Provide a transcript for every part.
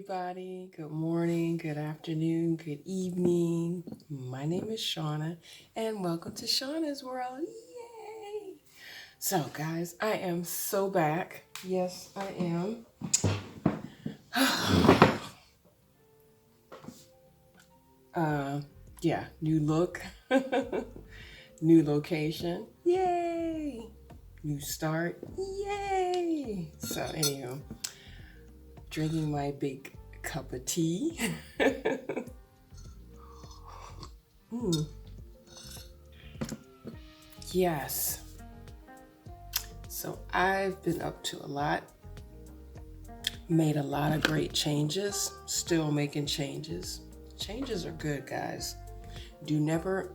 everybody. Good morning, good afternoon, good evening. My name is Shauna, and welcome to Shauna's World. Yay! So, guys, I am so back. Yes, I am. Yeah, new look, new location. Yay! New start. Yay! So, anywho, drinking my big cup of tea. Yes. So I've been up to a lot, made a lot of great changes, still making changes. Changes are good, guys. Never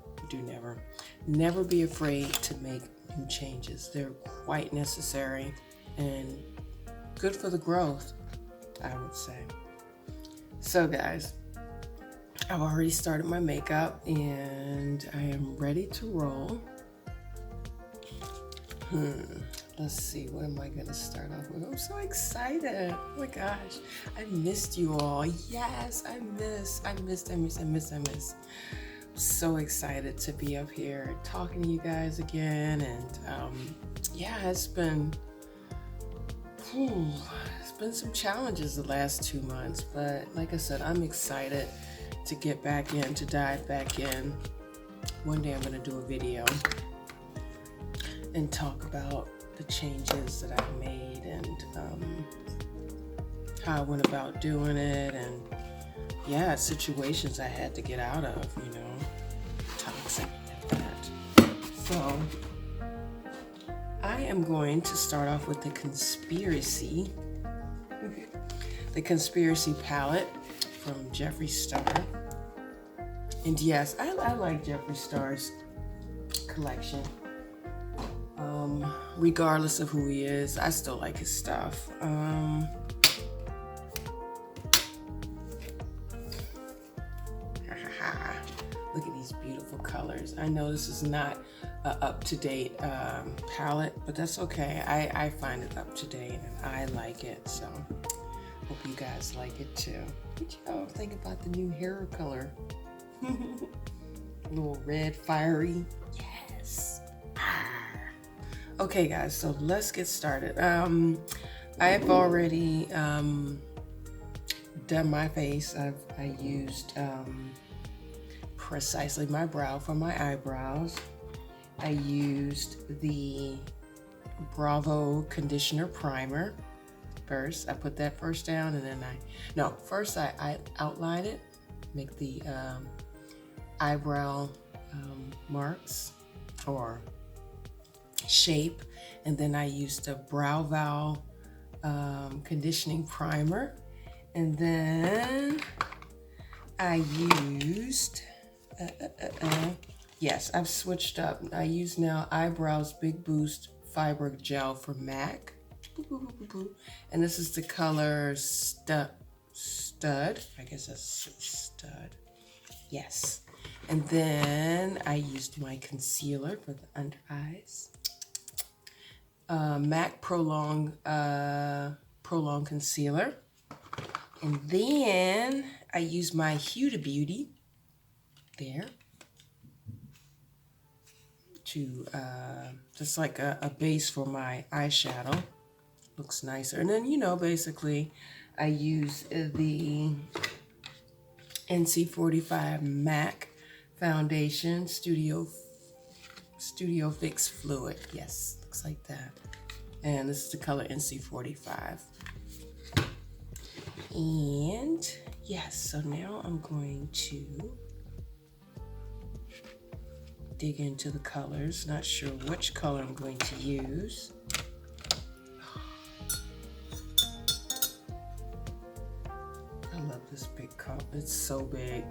be afraid to make new changes. They're quite necessary and good for the growth, I would say. So guys, I've already started my makeup and I am ready to roll. Let's see, what am I gonna start off with? I'm so excited. Oh my gosh, I missed you all. Yes, I missed. I'm so excited to be up here talking to you guys again. And yeah, it's been some challenges the last 2 months, but like I said, I'm excited to get back in, to dive back in. One day I'm gonna do a video and talk about the changes that I've made and how I went about doing it, and yeah, situations I had to get out of, toxic like that. So I am going to start off with the conspiracy palette from Jeffree Star. And yes, I like Jeffree Star's collection. Regardless of who he is, I still like his stuff. Look at these beautiful colors. I know this is not an up-to-date palette, but that's okay. I find it up-to-date and I like it, so hope you guys like it too. What y'all think about the new hair color? A little red, fiery. Yes. Okay, guys, so let's get started. I've already done my face. I used precisely my brow for my eyebrows. I used the Bravo conditioner primer first. I put that first down, and then first I outline it, make the eyebrow marks or shape, and then I used a Brow Val conditioning primer, and then I used yes, I've switched up. I use now Eyebrows Big Boost Fibre Gel for MAC, and this is the color Stud. I guess that's Stud. Yes. And then I used my concealer for the under eyes. MAC Prolong concealer. And then I used my Huda Beauty there to just like a base for my eyeshadow. Looks nicer. And then, basically I use the NC45 MAC foundation, Studio Fix Fluid. Yes, looks like that. And this is the color NC45. And yes, so now I'm going to dig into the colors. Not sure which color I'm going to use. I love this big cup. It's so big.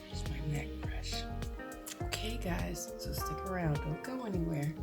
Here's my MAC brush. Okay, guys, so stick around. Don't go anywhere.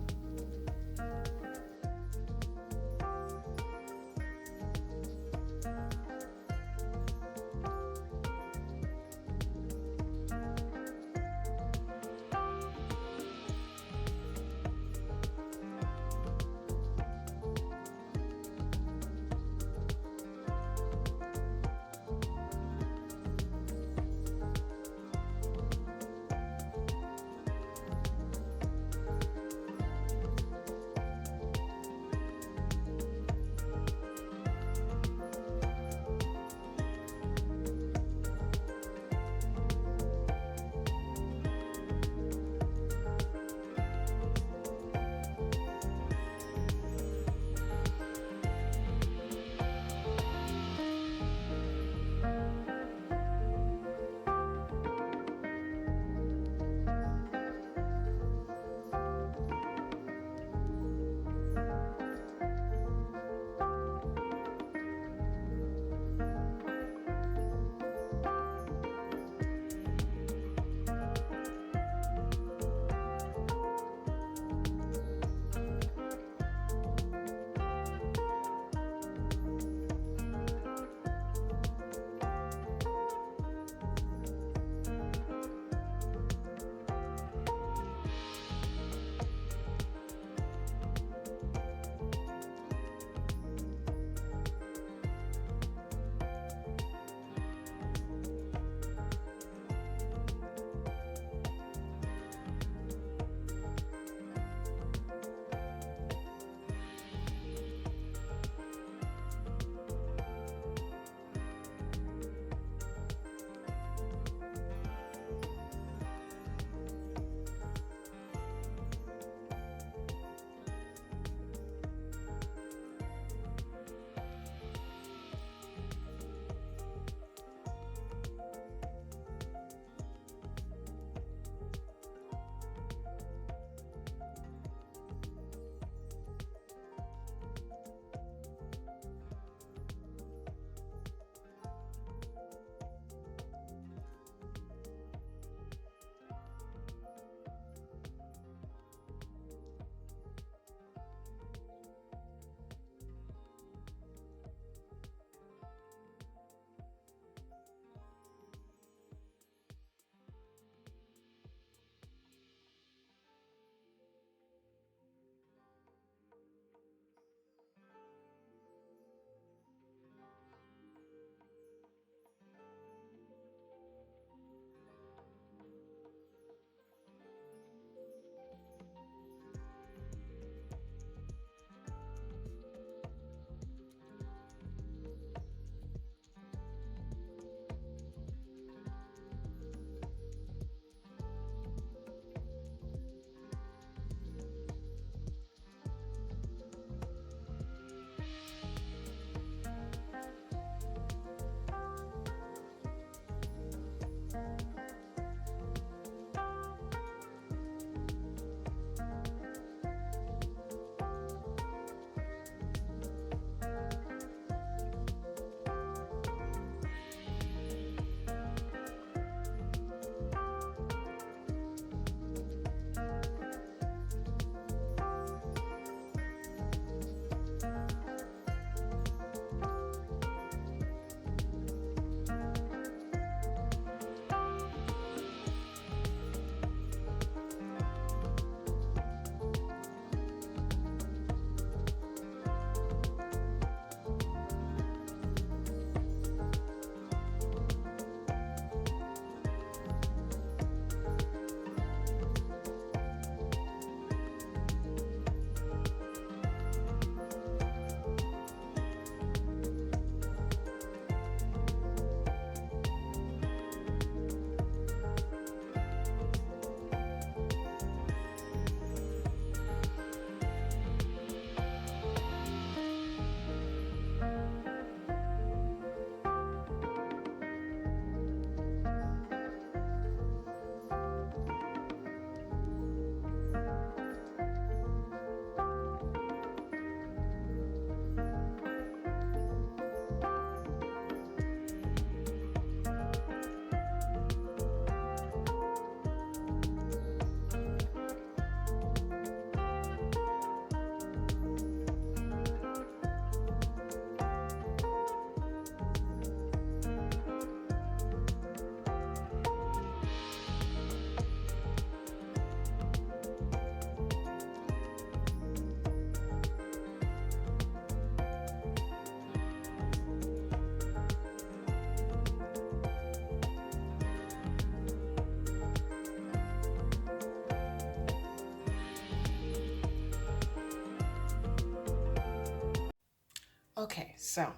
Okay, so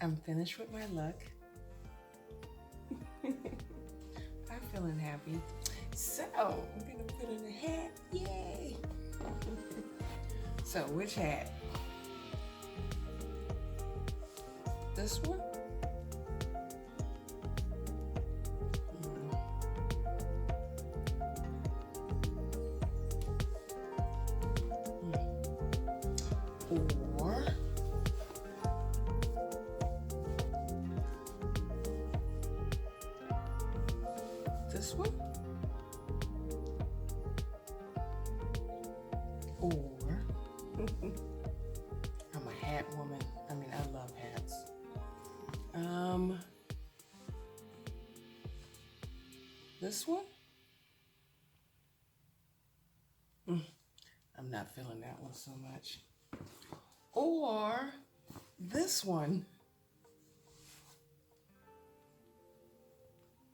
I'm finished with my look. I'm feeling happy. So we're gonna put in a hat. Yay! So which hat? This one? Or this one? Or I'm a hat woman. I mean, I love hats. This one? I'm not feeling that one so much. Or this one.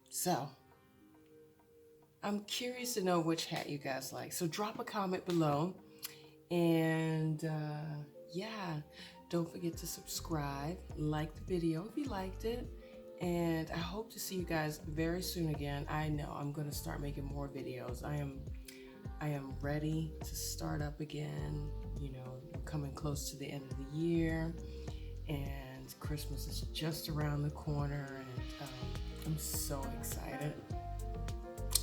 So, I'm curious to know which hat you guys like. So drop a comment below. And yeah, don't forget to subscribe, like the video if you liked it. And I hope to see you guys very soon again. I know I'm gonna start making more videos. I am ready to start up again. You know, we're coming close to the end of the year, and Christmas is just around the corner, and I'm so excited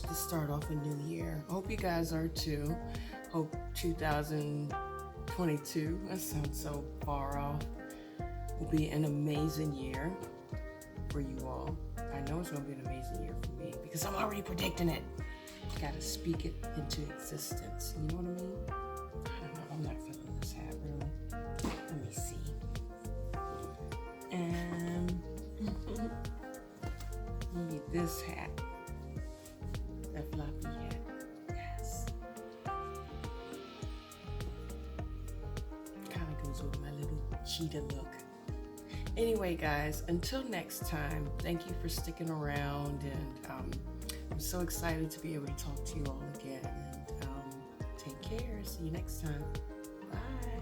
to start off a new year. I hope you guys are too. Hope 2022, that sounds so far off, will be an amazing year for you all. I know it's gonna be an amazing year for me because I'm already predicting it. Gotta speak it into existence. You know what I mean? I don't know. I'm not feeling this hat really. Let me see. And maybe this hat. That floppy hat. Yes. Kind of goes with my little cheetah look. Anyway, guys, until next time, thank you for sticking around, and I'm so excited to be able to talk to you all again. And take care. See you next time. Bye.